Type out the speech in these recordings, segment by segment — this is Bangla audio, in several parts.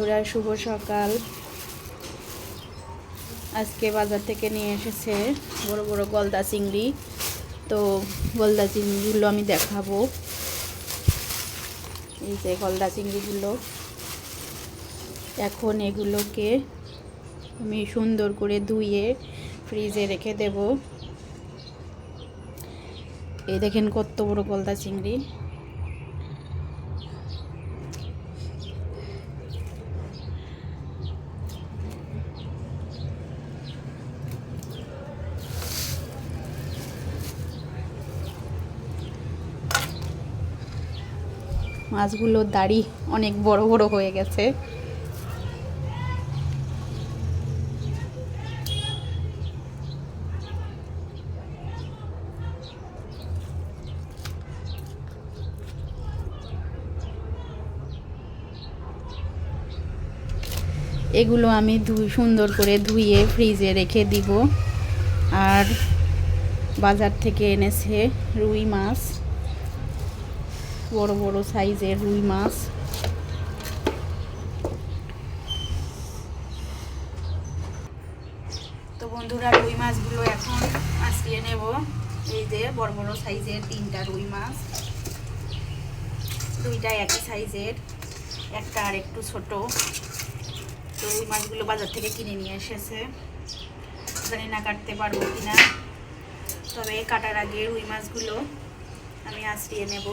বন্ধুরা, শুভ সকাল। আজকে বাজার থেকে নিয়ে এসেছে বড় বড় গলদা চিংড়ি। তো গলদা চিংড়িগুলো আমি দেখাবো। এই যে গলদা চিংড়িগুলো, এখন এগুলোকে আমি সুন্দর করে ধুয়ে ফ্রিজে রেখে দেব। এই দেখেন কত বড় গলদা চিংড়ি। মাছগুলোর দাড়ি অনেক বড় বড় হয়ে গেছে। এগুলো আমি সুন্দর করে ধুয়ে ফ্রিজে রেখে দিব। আর বাজার থেকে এনেছে রুই মাছ, বড় বড় সাইজের রুই মাছ। তো বন্ধুরা, রুই মাছগুলো এখন আঁচড়িয়ে নেব। এই যে বড় বড় সাইজের 3টা রুই মাছ, 2টা একই সাইজের, একটা আর একটু ছোট। তো রুই মাছগুলো বাজার থেকে কিনে নিয়ে এসেছে, জানি না কাটতে পারবো কিনা। তবে কাটার আগে রুই মাছগুলো আমি আঁচড়িয়ে নেব।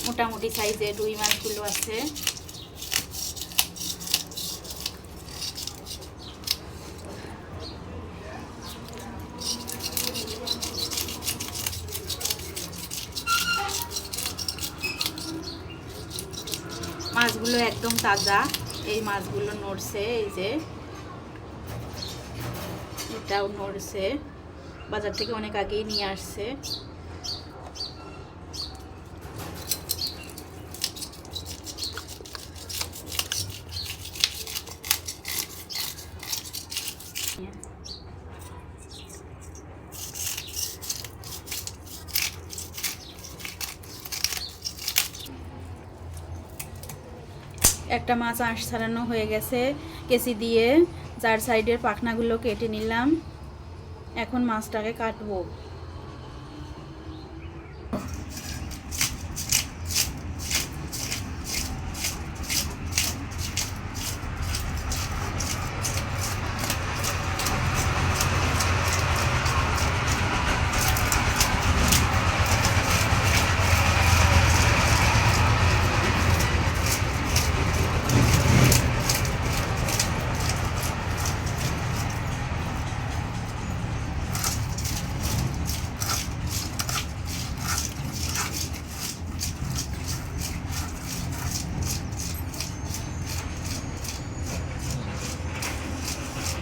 মোটামুটি সাইজের রুই মাছগুলো আছে। মাছগুলো একদম তাজা। এই মাছগুলো নড়ছে, এই যে এটাও নড়ছে, বাজার থেকে অনেক আগেই নিয়ে আসছে। একটা মাছ আঁশ ছাড়ানো হয়ে গেছে, কেচি দিয়ে 4 সাইডের পাখনাগুলো কেটে নিলাম। এখন মাছটাকে কাটবো।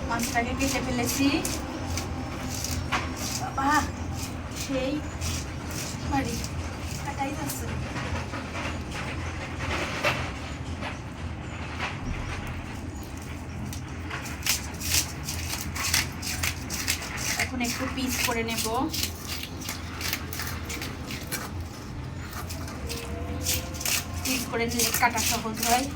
মাছটাকে কেটে ফেলেছি। বাবা, সেই বাড়ি কাটাই যাচ্ছে। এখন একটু পিস করে নেব। পিস করে নিলে কাটা সহজ হয়।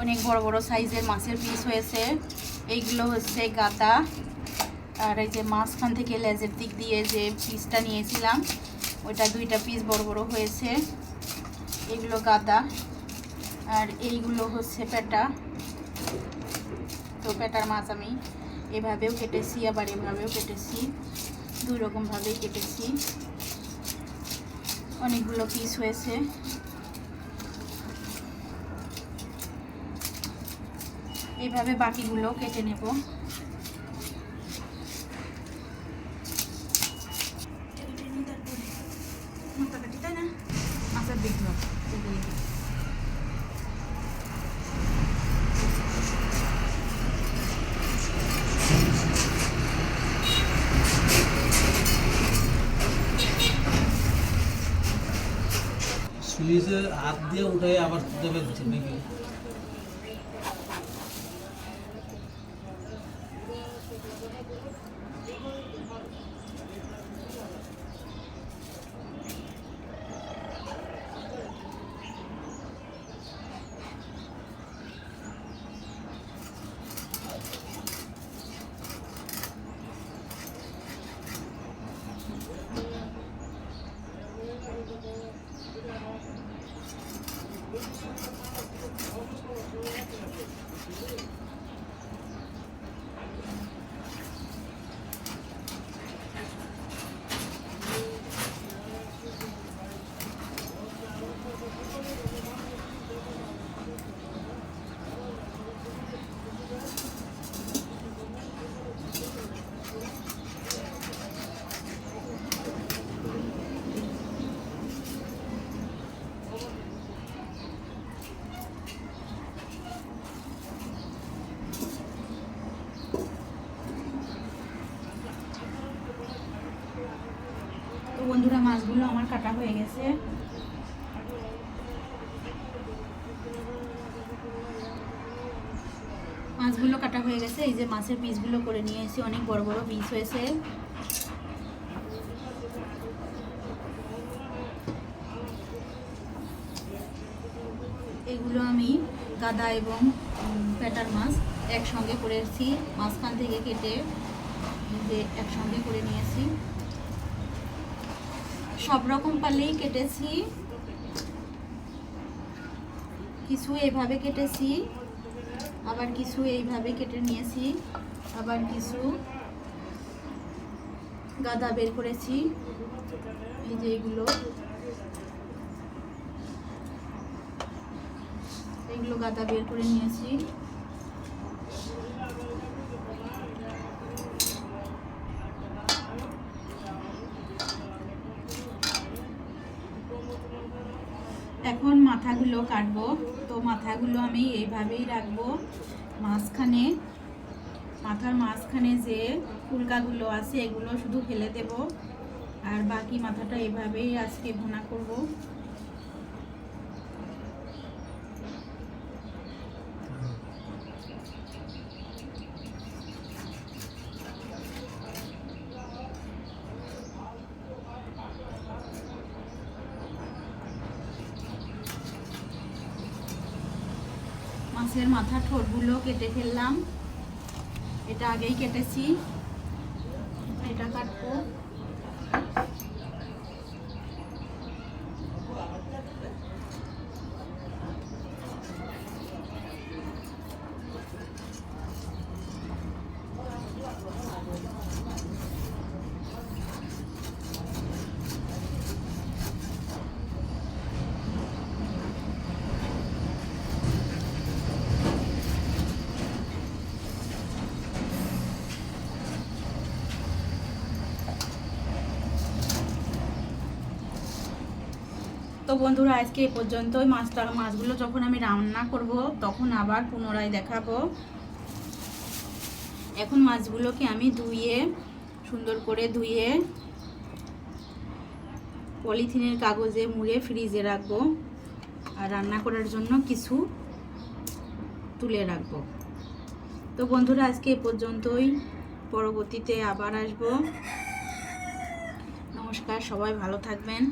অনেক বড় বড় সাইজের মাছের পিস হয়েছে। এইগুলো হচ্ছে গাদা, আর এই যে মাঝখান থেকে লেজের দিক দিয়ে যে পিসটা নিয়েছিলাম ওইটা 2টা পিস বড় বড় হয়েছে, এগুলো গাদা। আর এইগুলো হচ্ছে পেটা। তো পেটার মাছ আমি এভাবেও কেটেছি, আবার এভাবেও কেটেছি, 2 রকমভাবেই কেটেছি। অনেকগুলো পিস হয়েছে। এইভাবে বাকিগুলো কেটে নেব। তাই না মাছের দেখলো সুইচে হাত দিয়ে উঠাই আবার দেবে নাকি? বন্ধুরা, মাছগুলো আমার কাটা হয়ে গেছে। মাছগুলো কাটা হয়ে গেছে। এই যে মাছের পিসগুলো করে নিয়ে এসেছি, অনেক বড় বড় পিস হয়েছে। এগুলো আমি গাদা এবং পেটার মাছ একসঙ্গে করেছি, মাঝখান থেকে কেটে যে একসঙ্গে করে নিয়েছি। সব রকম পালেই কেটেছি, কিছু এইভাবে কেটেছি, আবার কিছু এইভাবে কেটে নিয়েছি, আবার কিছু গাদা বের করেছি। এই যে এগুলো গাদা বের করে নিয়েছি। এখন মাথাগুলো কাটবো। তো মাথাগুলো আমি এইভাবেই রাখবো মাঝখানে। মাথার মাঝখানে যে ফুলকাগুলো আছে এগুলো শুধু ফেলে দেব, আর বাকি মাথাটা এভাবেই আজকে ভুনা করব। মাছের মাথার ঠোঁটগুলো কেটে ফেললাম, এটা আগেই কেটেছি, এটা কাটবো। তো বন্ধুরা, আজকে এই পর্যন্তই। মাছগুলো যখন আমি রান্না করব তখন আবার পুনরায় দেখাবো। এখন মাছগুলোকে আমি ধুয়ে সুন্দর করে ধুয়ে পলিথিনের কাগজে মুড়ে ফ্রিজে রাখবো, আর রান্না করার জন্য কিছু তুলে রাখবো। তো বন্ধুরা, আজকে এই পর্যন্তই, পরবর্তীতে আবার আসবো। নমস্কার, সবাই ভালো থাকবেন।